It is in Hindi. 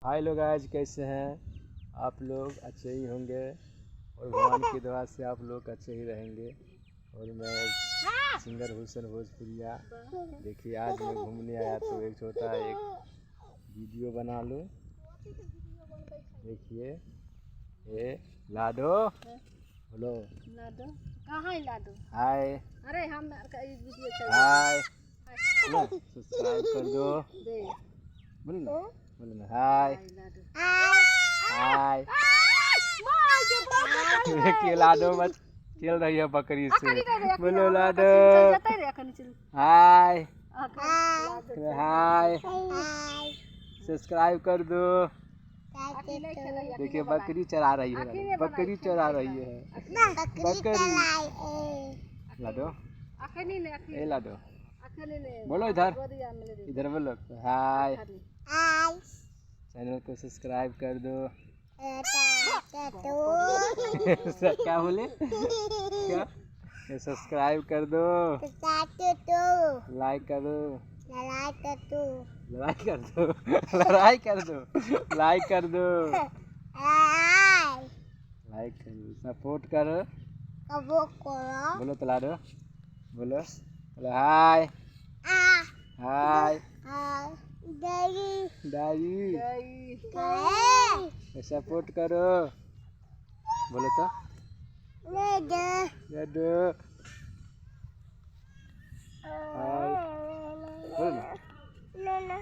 हाय लोग, आज कैसे हैं आप लोग? अच्छे ही होंगे और भगवान की दुआ से आप लोग अच्छे ही रहेंगे। और मैं सिंगर हुसैन भोजपुरिया। देखिए, आज मैं घूमने आया तो एक छोटा एक वीडियो बना लूँ। देखिए, ये लाडो बोलो। लाडो कहाँ है लाडो? हाय। अरे हम वीडियो चल हाय, सब्सक्राइब कर दो। बोलो ना, बोलो ना। हाय हाय। देखिए, लाडो मत खेल रही है बकरी से। बोलो लाडो। हाय हाय। सब्सक्राइब कर दो। देखिए, बकरी चरा रही है, बकरी चरा रही है बकरी। लाडो, ए लाडो बोलो, इधर इधर बोलो। हाय। चैनल को सब्सक्राइब कर दो। क्या बोले? क्या? सब्सक्राइब कर दो, लाइक करो, लड़ाई कर दो, लड़ाई कर दो, लाइक कर दो, लाइक कर दो, सपोर्ट करो। बोलो तो लाडो, बोलो हाय हाय। दाई सपोर्ट करो। बोलो तो लाडो हाय। बोलो ना।